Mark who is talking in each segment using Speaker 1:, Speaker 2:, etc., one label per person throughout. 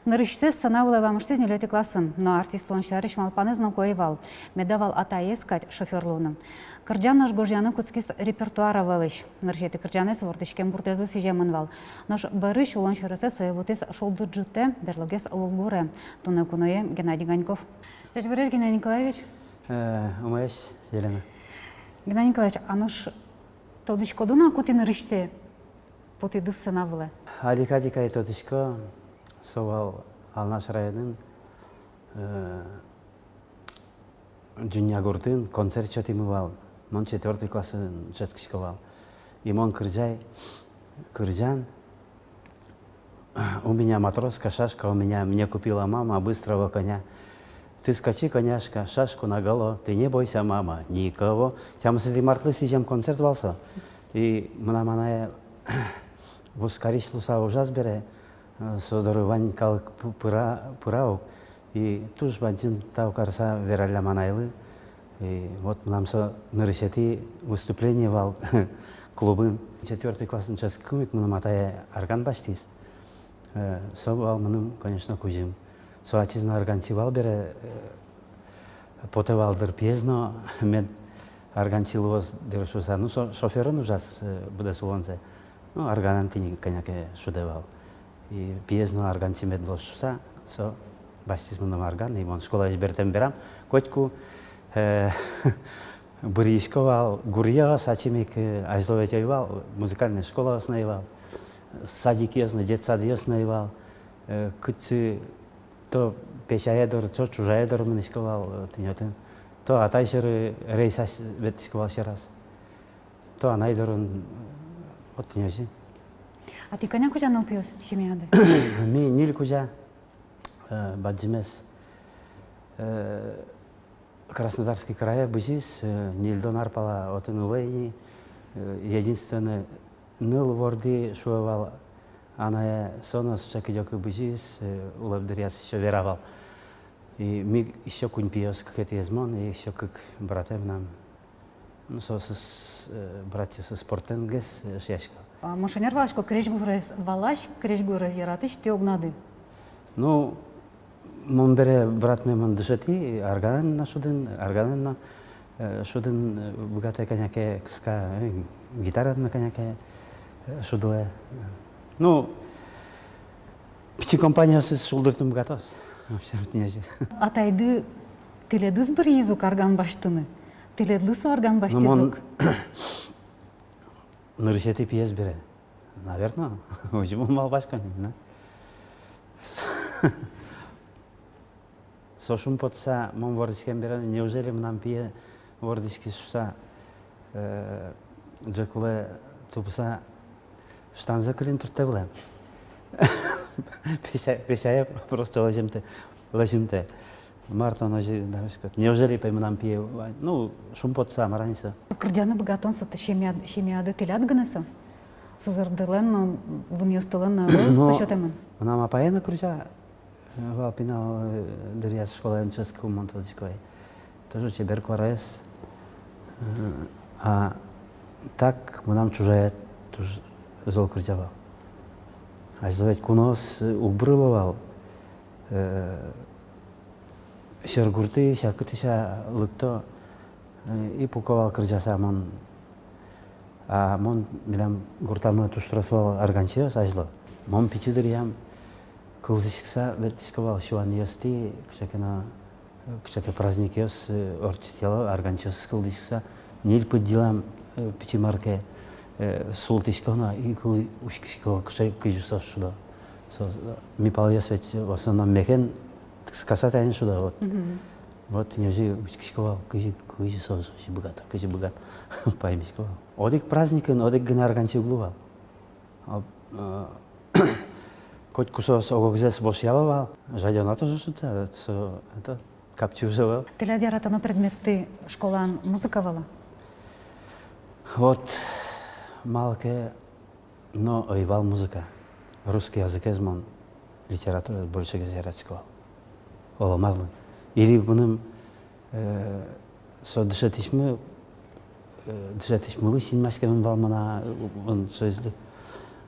Speaker 1: Нырышсе сынавылы вамышты нелети классын, но артист лоншарыш малпанызно коевал, медавал атаескать шоферлуным. Кырджан гожьяны куцкис репертуара валыш, ныршети кырджанес вортышкен буртезы сижемынвал. Наш барыш лоншарысе соевутис шолдырджуте берлогес лулгуре, туны куное Геннадий Ганьков. Тежбереш Геннадий Николаевич?
Speaker 2: Умаеш, Елена.
Speaker 1: Геннадий Николаевич, а наш тодышко дуна кути нырышсе поти дыс сынавылы?
Speaker 2: Аликадика и тодышко совал Алнаш районын Джуния Гуртын концерт чатимывал. Мон 4 классын часкишковал. И мон Кырджан. У меня матроска шашка, мне купила мама быстрого коня. Ты скачи, коняшка, шашку наголо, ты не бойся, мама, никого. Тям с этим мартлы сидим концерт валса. И мана вускариш луса ужас бере. Содору вань калык пырау. И туж бантин тау карса вераля манайлы. И вот нам со нарышети выступление вал клубын. 4 классын час кумик мы матая орган баштис. Со вал мыным, конечно, кузим. Со атизна органчивал бере потевал дыр пьезно мед органчиловоз дыршуса. Ну шоферын ужас будасулонзе. Ну органан тини коняке шудевал. И пьезно органчи медлошуса со баштис мыным орган. И мон школа избертем берам. Котку Буришковал, Гурьева, Сачимик, Айзловетевал, музыкальная школа основал, садик ясно, детсад ясно, кучи то пешаедор, то чужаедор мнишковал, то атайшер рейса ветишковал еще раз, то анайдорун вот неожи.
Speaker 1: А ты коня куда наупился, семьяды?
Speaker 2: Ми ниль куда, баджимес. Краснодарский край, бызис, Нильдон Арпала, от Нулейни, единственное, ныл ворди шуевал, она сонос чакидёк бызис, улабдыряс еще веровал. И мы еще кунь пьёс, как это измон, и еще как братьев нам, ну, с братья со спортенгес, шешка.
Speaker 1: А машинер валашко крежгурез валаш, крежгурез яратыш, ты огнады?
Speaker 2: Ну, мон бере брат мемон дышати, арганен на шуден богатая коняке, кска гитара на коняке шудуе. Ну, пичи компания с шулдыртым богатос. Вообще не же.
Speaker 1: А тайды теледыз бір езук арган баштыны, теледыз арган баштызук.
Speaker 2: Нырышети пьес бере. Наверное, очень мал башка, да? Сошум потса, мон вордишкен берем, неужели нам пие вордишки шуса, джекуле тупса, штанза клин туртевле. Пешая просто ложимте. Марта ножи, неужели пойм нам пие, ну, шум потса, мараница.
Speaker 1: Кырджаны богатон саты шемяды телят гынысы? Сузардылен, выньостылен, сочетемын?
Speaker 2: Нам апаена кружа. Валпинал дырьяс школа энческую монтодичкой. Тоже чебер корес. А так мы нам чужая тоже зол кричавал. А заведь кунос убрыловал. Сергурты, всякотыся лыкто. И пуковал кричаса мон. А мон милям гуртамы туштрасвал арганчиос азло. Мон пичидырьям. Кулдышкса ветишковал шуан ёсти, кшаке праздник ёс орчитела, арганчос кулдышкса, ниль поддилам пичимарке султышкона и кул ушкишкова кшай кыжуса шуда. Ми пал ёс ведь в основном мекен скасатайн шуда вот. Вот неужели ушкишковал кыжуса кыжи богат, поймишковал. Одик праздникын, одик гына арганчи углувал. Хоть кусок огогзес бошьяловал, жадёна тоже шутся, это капчужевал.
Speaker 1: Ты ля яратаны предметты школан музыковала?
Speaker 2: Вот малке, но ойвал музыка. Русский язык измон, литература больше газератского. оламалы. Или бұным со дышатышмы синмашкемен балмана он сөзді,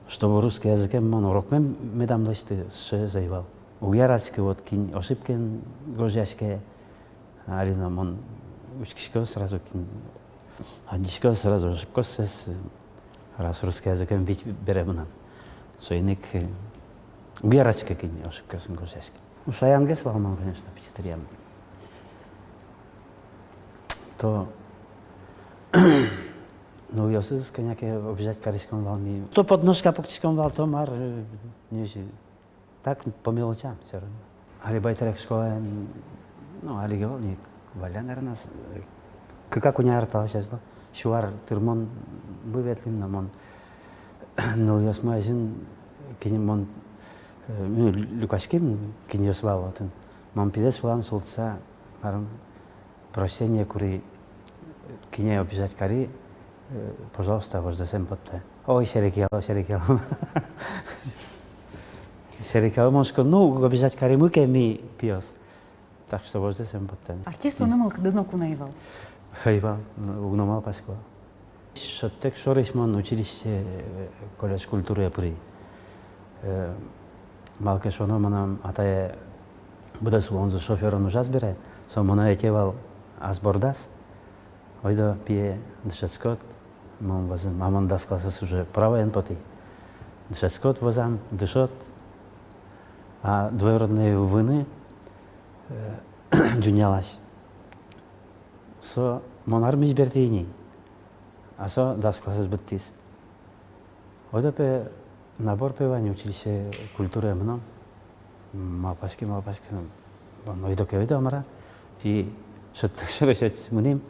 Speaker 2: чтобы русский языкем он урокмен медамлашты заевал. Угярачки вот кинь ошибкен гожяшке, алина он учкишко сразу кинь, адишко сразу ошибко сес, раз русский языкем бить беремнан. Сойник угярачки кинь ошибко сын гожяшке. Шаянгес балман, конечно, впечатлен. То ну я сыз коняке обижать корейском валми. То подножка поктиском вал, то мар не так по мелочам все равно. Али байтерек школа, ну али говорил не валя наверное как у него артал сейчас да. Шуар тырмон выветлим на мон. Ну я смазин кинем мон Люкашким кинес вал отын. Мон пидес валам солтса марам прощение кури кине обижать кари. Пожалуйста, ваш десем потте. Ой, шерикел. Шерикел, может, ну, обижать кари муке ми пьес. Так что ваш десем потте.
Speaker 1: Артист унымал кдыно кунаевал.
Speaker 2: Хайва, угномал пасква. Шаттек шоришман училище колледж культуры при. Малке шоно манам атае будас улонзу шоферон ужас бере. Со мана етевал азбордас. Ойда пие дышецкот. Мон возим, мамон даскласас уже правоен поти. Дышецкот возам, дышот. А двоюродные вины джунялась. Со монармис бертини. А со даскласас быттис. Ойда пе набор певания училище культуры мно. Малпаски. Ойда кевида амара. И шот муним.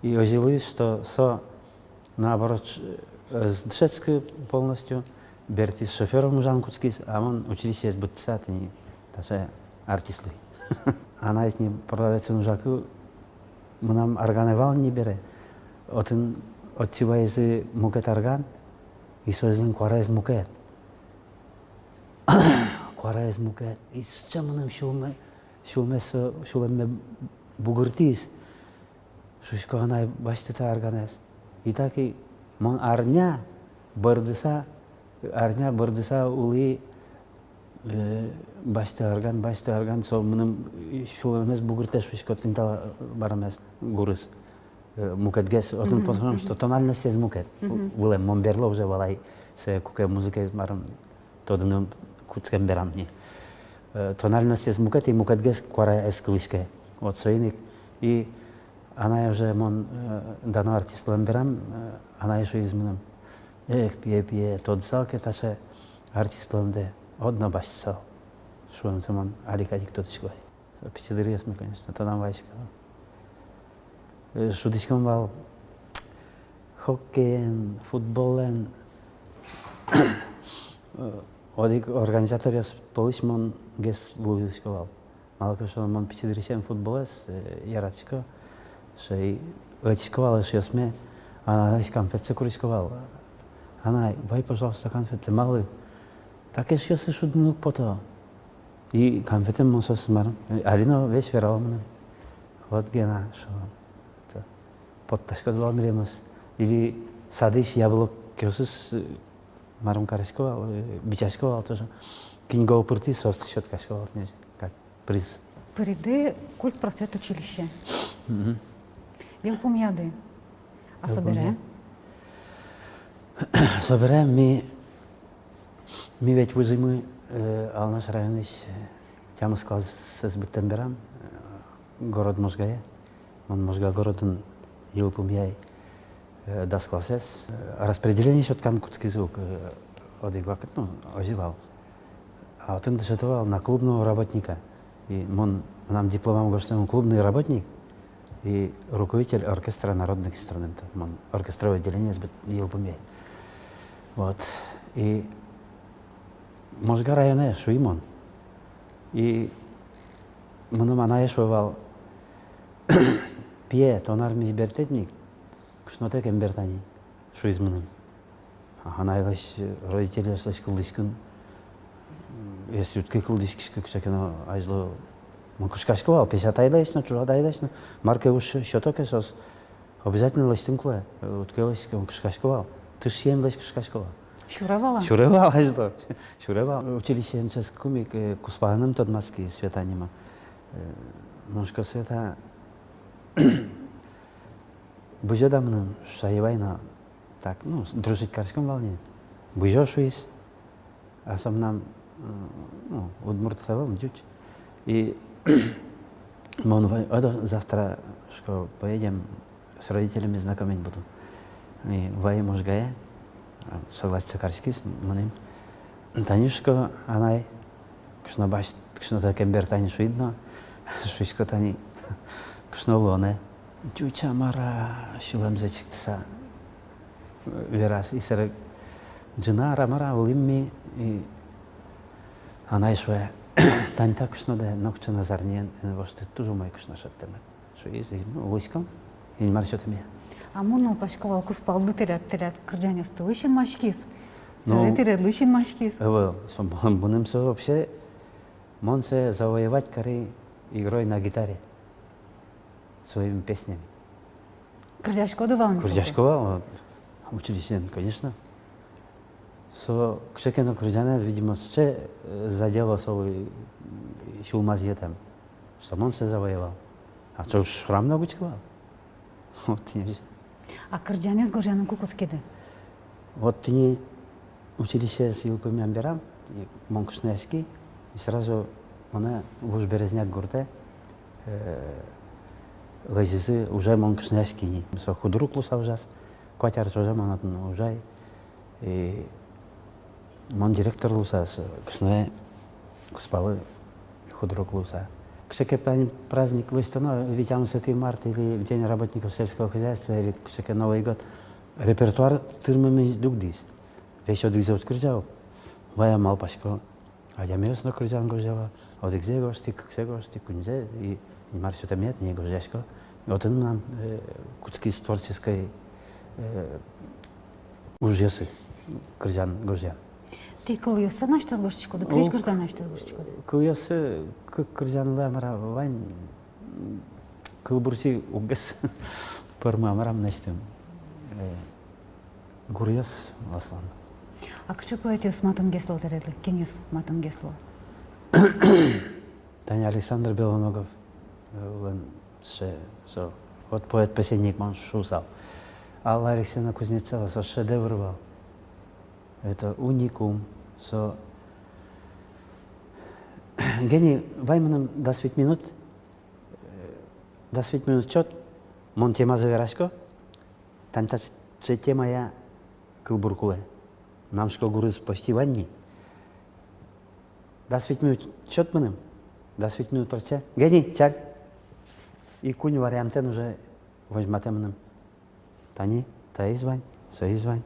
Speaker 2: И ожилуюсь, что со наоборот дышецкий полностью бертис шофером ужан куцкис, а он училище быттисат и даже артистлы. Она их не продавец ужаку, нам органевал не бере. Отын отчивайзы мукет орган и созлин кварайз мукет. Кварайз мукет. И с чем нам шулме бугуртис. Шушко она баштыта органес. И так и мон арня бардыса ули башты арган со мыным шулемес бугуртеш шушко тинтала барамес гурыс мукетгес. Отын потому что тональность из мукет. Улем монберло уже валай се куке музыка марам тодыным куцкен берам не. Тональность из мукет и мукетгес квара эсклышке. Вот соиник и она уже мон дано артистом берам, она еще изменом. Пие, тот салке таше артистом де одно башсал. Что он самон аликадик тот ишкой. Впечатлились мы, конечно, то нам вайска. Шудишком вал хоккейн, футболен. Одик организаториас полисмон гес луисковал. Малко что мон впечатлились футболес яратчко. Шей очковала, что сме, она из конфетти курисковала. Она, вай, пожалуйста, конфеты малые. Так и что шудну пото. И конфеты мы со смаром. Алина весь верала мне. Вот гена, что подташка два милимус. Или садись яблок, кёсус маром карисковал, бичашковал тоже. Киньго пурти сост щеткашковал, как приз.
Speaker 1: Перейди культ просвет училище. Вил помяды. А собере?
Speaker 2: Собере ми ведь возьмы алнаш районыш тяма склад с Бутемберам, город Можгая. Он Можга городын ел помяй даскласес. Распределение счет канкутский звук одигвакет, ну, оживал. А вот он дошатывал на клубного работника. И он нам дипломом говорит, что он клубный работник. И руководитель оркестра народных инструментов. Он оркестровое отделение Елбумей. Вот. И Можга районе шуимон. И мыным анаешвал пие тонармис бертетник, кшнотек эмбертани, шуизмыным. Анайлаш родители слышь кылдышкын. Если утки кылдышкишка кшакено ажло Мы кушкашковал, 50 айлайшно, чужа айлайшно, марка уж щеток эсос. Обязательно ластим куле, уткелась кушкашковал. Ты ж 7 лась кушкашковал.
Speaker 1: Шуравала?
Speaker 2: Шуревал, что? Шуревал. Училище сейчас кумик, куспаным тот маски света нема. Мушка света. Бужедамным шаевайна, так, ну, дружить карском волне. Бужешь есть, а сам нам, ну, удмуртовал, дючь. И мы завтра что поедем с родителями знакомить буду. И вай можгая, согласится карский с мним. Танюшка, она, кшно баш, кшно такембер танюш видно, шишко тани, кшно лоне. Дюча мара шулам зачиктса верас и сэр жена рамара улимми и она шве тань так кшно да нокча назарнен воште тоже мой кшно шаттемет шо есть ну войском и не маршотами.
Speaker 1: А муну пашковал куспалды терят кырджане стулышин машкис.
Speaker 2: Ну,
Speaker 1: Сыры лышин машкис.
Speaker 2: Вот, будем все вообще монсе завоевать корей игрой на гитаре. Своими песнями.
Speaker 1: Кырджашко давал.
Speaker 2: Курдяшкова, училище, конечно. Со кшекено курдяна, видимо, ще задело солы шулмазье там. Сам он се завоевал. А что уж храм много чего? Вот не.
Speaker 1: А кырджане с гожаным кукуцкиды?
Speaker 2: Вот не училище с Илпами Амберам, Монкшняшки, и сразу она в Березняк горде. Лазизы уже Монкшняшки не. Со худрук луса ужас, квартир уже монотон уже. И мон директор луса с кшне куспалы худрук луса. Кшеке праздник лыстано, ведь 11 марта или в День работников сельского хозяйства, или кшеке Новый год. Репертуар тырмами дугдис. Весь от где открывал. Вая мал пашко. А я местно кружан гожела. От где гостик, все гостик, кунзе и марш это нет, не гожешко. И вот он нам куцки с творческой ужасы кружан гожя.
Speaker 1: Ти кылыйса нашта с гошечко, да криш гожа нашта с гошечко.
Speaker 2: Кылыйса кружан ламара вань кылбурчи угас парма марам наштем. Гурьяс аслан.
Speaker 1: А кче поэтиус матын гесло тередли? Кенюс матын гесло?
Speaker 2: Таня Александр Белоногов, вот поэт-посредник ман шусал. Алла Алексеевна Кузнецова со шедевр был. Это уникум. Со гений вайманом 25 минут чет, мон тема заверашко, танта тема я кылбуркуле. Нам шко гурыз почти ванни. 25 минут чет маным, 25 минут торча. Гений, чак. И кунь вариантен уже возьматем нам. Тани, та извань, со извань,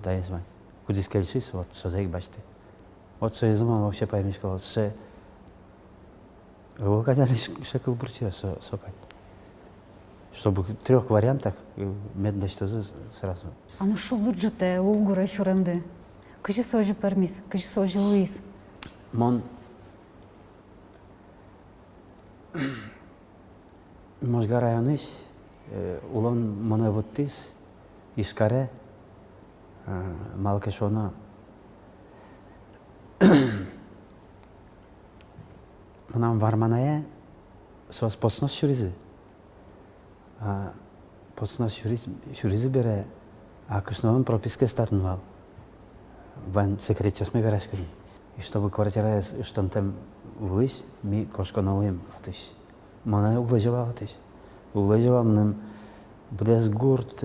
Speaker 2: та извань. Куда скользишь, вот что за их бачты. Вот что я думал, вообще поймешь, что все вылкатали шекл бурчия сокать. Чтобы в 3 вариантах медно что сразу.
Speaker 1: А ну шо луджуте, улгура шуремды? Кыжи сожи пермис, кыжи сожи луис?
Speaker 2: Мон Можга районыш, улон моне воттис, искаре, малкешона. Нам варманая сос поснос шуризи. Поснос шуризи бере, а кышнован прописка стартнувал. Ван секретчос ми берешкани. И чтобы квартира, что там вылез, ми кошко новым атыш. Мана углаживал атыш. Углаживал нам Блесгурт,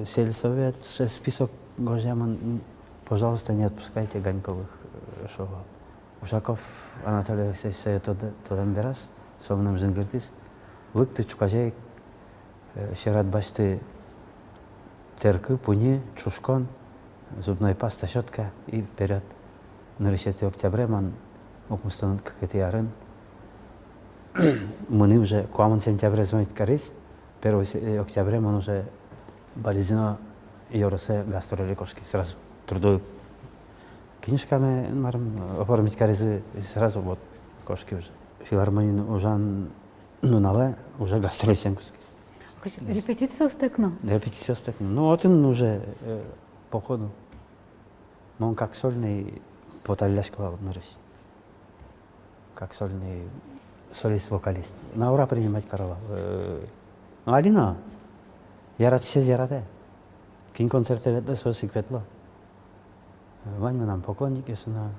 Speaker 2: сельсовет, список гожаман. Пожалуйста, не отпускайте Ганьковых шовал. Ушаков Анатолий Алексеевич советует берас, совным жингертис. Лыкты чукажей, шерат башты теркы, пуни, чушкон, зубной паста, щетка и вперед. На 10 октября ман окмустан какой-то ярын. Мы уже к сентября звонит корис. 1 октября ман уже болезно Евросе гастроли кошки сразу трудой. Книжками марм оформить коризы сразу вот кошки уже. филармонин ужан нунала уже гастроль семкуски.
Speaker 1: Репетиция остекна.
Speaker 2: Репетиция остекна. Ну, вот он уже по ходу. Он как сольный поталяшковал на Руси. Как сольный солист-вокалист. На ура принимать каравал. Ну, Алина, я рад все зирате. Кин концерте ведда соси кветло. Вань мы нам поклонники сюда.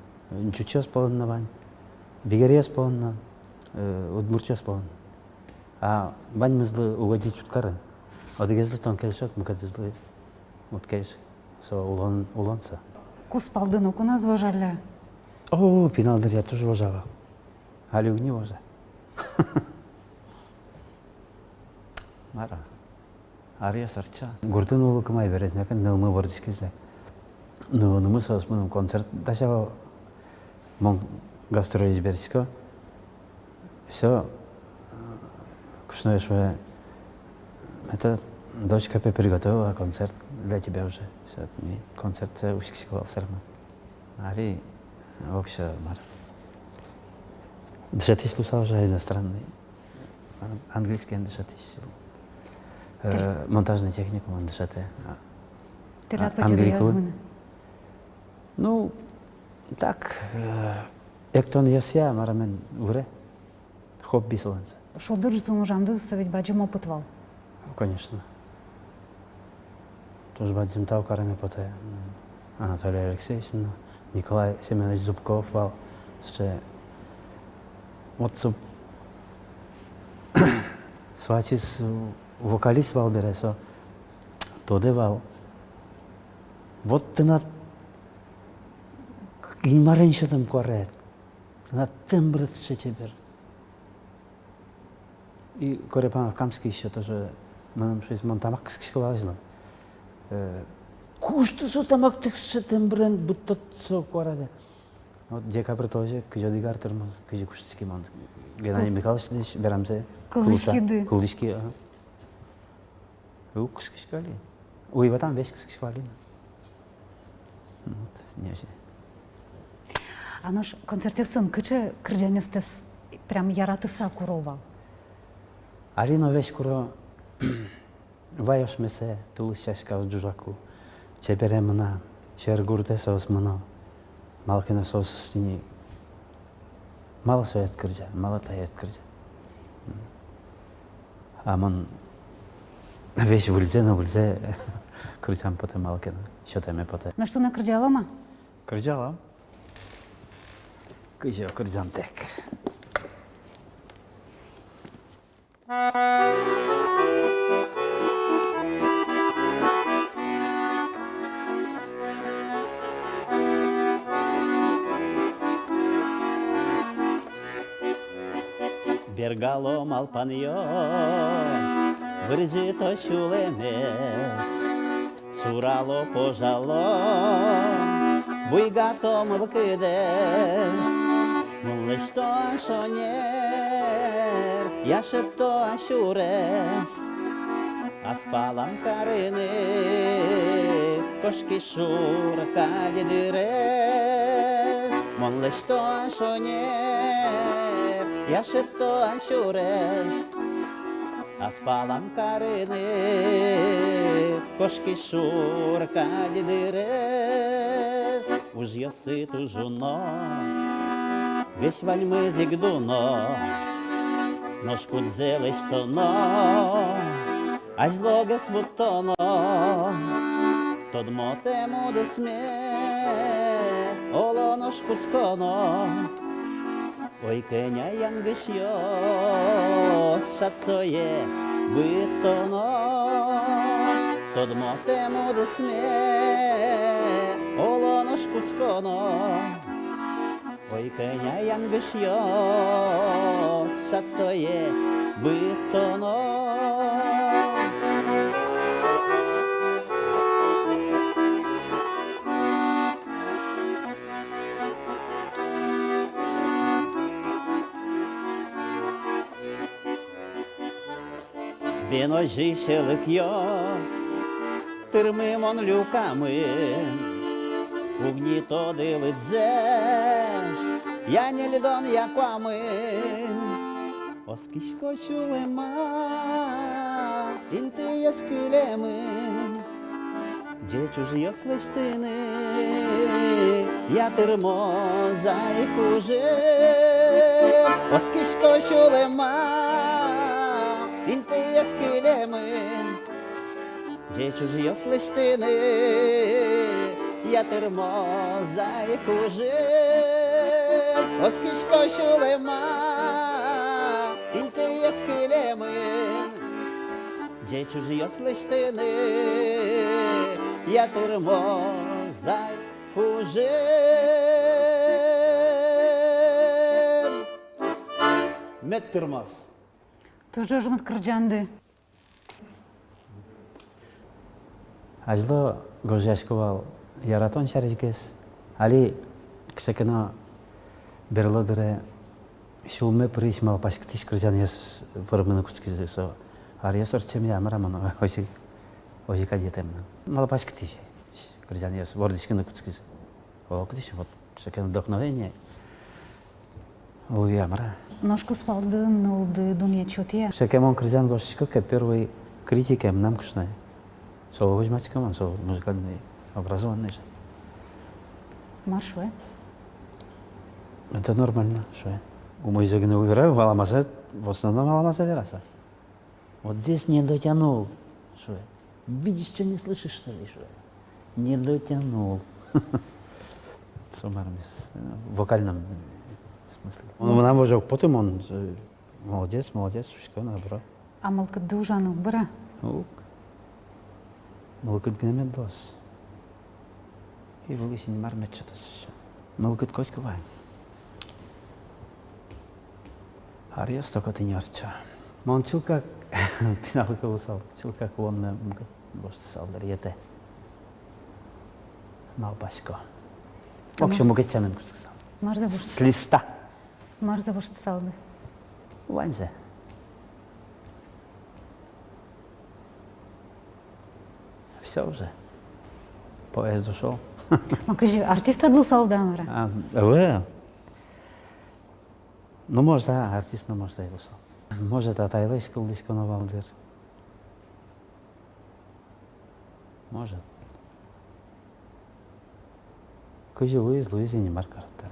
Speaker 2: Чучос полон вань. Бигерес полон. Удмурчос полон. А вань мы злы угодить чуткары. Одегезлы тон келешок, мы кадезлы уткелеш. Со улонца.
Speaker 1: Куспалдыну куна зважали.
Speaker 2: О, пеналдыр я тоже уважала. А люг не уважа. Мара. Ария сарча. Гуртын улы кымай бересін әкін, нылмы бордиш кезде. Нылмы соғыс мұның концерт дашаға мұң гастроль бересіко. Все. Кушное шуе. Это дочка приготовила концерт для тебя уже. Все, концерт ушкишковал сарма. Ари, вообще, мара. Дышати слушал уже иностранный. Английский дышати. Монтажную технику он дышати.
Speaker 1: Тилят потіду язмини.
Speaker 2: Ну, так, ектон ясия, мара мен уре. Хобби солнце.
Speaker 1: Шо дыржытын ужанды совет баджым опытвал.
Speaker 2: Конечно. Тоже баджим тау карами поте. Анатолий Алексеевич, Николай Семенович Зубков вал. Вот свачис вокалист вал бересо, тоде вал. Вот ты на гимарен еще там корет, на тембр еще теперь. И корепан Камский еще тоже, мы из Монтамакский школа знал. Кушты со тамак так что тембрен будто со корет. Вот декабрь тоже, кыжа дигар тормоз, кыжа кушцики мон. Геннадий Михайлович деш берамзе.
Speaker 1: Кылышкиды.
Speaker 2: Кылышки. Кыски шкали. Ой, вот там весь кыски шкали. Вот, не же.
Speaker 1: А наш концертив сын кычы кырджанестес прям яратыса куровал.
Speaker 2: Арино весь куро вайош месе тулысяшка в джужаку. Чеберемна, шергурде соусмано. Малкина соусни. Мало своет кырджа, мало тает кырджа. А мон весь на вульзе кырджам поте малкина. Шотеме поте.
Speaker 1: На что на кырджалама?
Speaker 2: Кырджала? Кыжа кырджан тек. Бергало малпаньос, вырджито шулемес, сурало пожало, буйгато мылкыдес, мулышто шонер, яшето ашурес, аспалам карыны, кошки шурка дедырес, мулышто шонер, яшето ашурес, аспалам карыны, кошки шурка дедырес, уж я сыт ужуно, весь вальмы зигдуно, ножку дзелыш тоно, аж логес вутоно, тод мотему десме, оло ножку цконо, ой кеня янгыш йос, шацоє битоно, тод мотему десме, оло ножку цконо, ой кеня янгыш йос, шацоє битоно. Біножі шелик йос, тирмимон люками, угніто дилить зес, я не лідон, як вами. Оскішко чулема, інти яскілеми, де чужі ослиштини, я термо зайку же. Оскішко чулема, інти яскілеми, де чужі ослиштини, я термо зайку же. Оскішко чулема, інти яскілеми, де чужі ослиштини, я термо зайку же. Мет термос.
Speaker 1: Тоже жмут кырджанды.
Speaker 2: Ажло гожашковал яратон шарикес. Али кшекено берлодере шулме приш мал пашктиш кырджан яс пырмыны куцкизесо. Арьяс орчем ямарамано ожи кадетем. Мал пашктиш кырджан яс вордишкины куцкиз. О, кдиш вот кшекено вдохновение. Ол ямара.
Speaker 1: Ножку спалды, нылды, думья чутья.
Speaker 2: Кшекемон кырджан гошишко ке первый критикем нам кшной. Сол возьмачком, он сол музыкальный образованный же.
Speaker 1: Маршве.
Speaker 2: Это нормально, что я. У моей загны убираю, в основном Аламаза вераса. Вот здесь не дотянул, что я. Видишь, что не слышишь, что ли, что я. Не дотянул. В вокальном смысле. Он нам уже потом он молодец, что набрал.
Speaker 1: А малкыды ужаны быра.
Speaker 2: Мылкыт генемет дос. И вылысин мармет что-то еще. Мылкыт кочку вай. Арьяс только ты не орча. Мон чулка пинал колосал. Чулка клон на мылкыт бошты салдар ете. Мал пашко. В общем, мылкыт чамен кускал.
Speaker 1: Марза
Speaker 2: С листа.
Speaker 1: Марза бошты салды.
Speaker 2: Ванзе. Все уже. Поезд ушел.
Speaker 1: Макажи, артист адлу салды амара.
Speaker 2: Ну, может, артист, но может, ушел. Может, атайлыш кылдышко новалдыр. Может. Кыжы Луиз не маркараттар.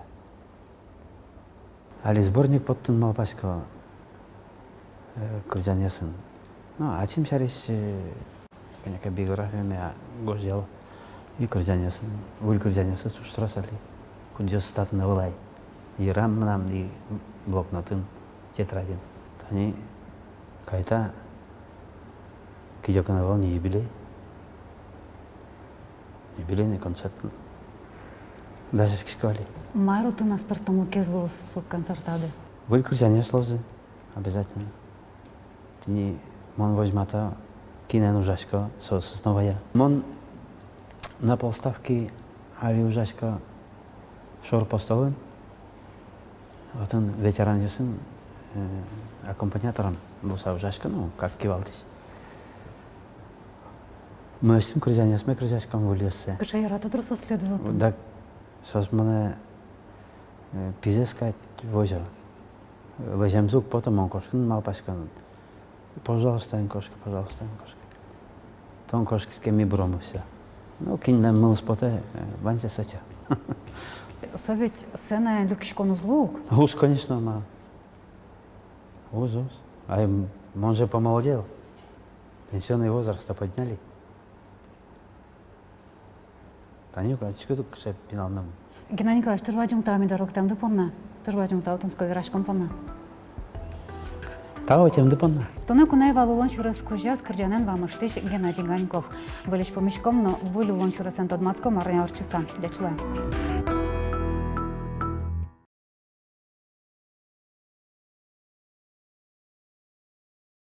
Speaker 2: Али сборник поттын малпашко кырджан ясын. Ну, ачим шариш конечно, биографиями гождел и кырджанясын, уль кырджанясы суштырасали. Кундес статны вылай. И рам нам и блокнотын тетрадин. Они кайта кидёканавал не юбилей. Юбилейный концерт. Даже в школе.
Speaker 1: Майру ты нас портому кезлу с концертады.
Speaker 2: Уль кырджаня слозы. Обязательно. Ты не мон возьмата кинен ужашко снова я. Мон на полставки али ужашко шор постолын. Вот он ветеран ясын аккомпаниатором был ужашко, ну как кивалтись. Мы с ним крызяне, с мы крызяшком вылезся.
Speaker 1: Кыша ярата дұрыс следу зотын.
Speaker 2: Да, сос મને пизескать в озеро. Лезем звук, потом он кошка, мал паскан. Пожалуйста, кошка, пожалуйста, кошка. Тон кошки с кем и брома все. Ну, кинь нам мыл споте, ванте сатя.
Speaker 1: Совет сцена люкишкон узлук.
Speaker 2: Уж, конечно, на. Уж. А он же помолодел. Пенсионный возраст подняли. Танюка, а что тут пинал нам?
Speaker 1: Геннадий Николаевич, ты рвадим тами дорог там допомна. Ты рвадим таутынской вирашком помна.
Speaker 2: Тао тем допомна.
Speaker 1: Тоны кунай валулон шурас кужас кырджанен вамыштыш Геннадий Ганьков. Вылеш помешком, но вылю лон шурасен тодмацком арня орчиса. Дячла.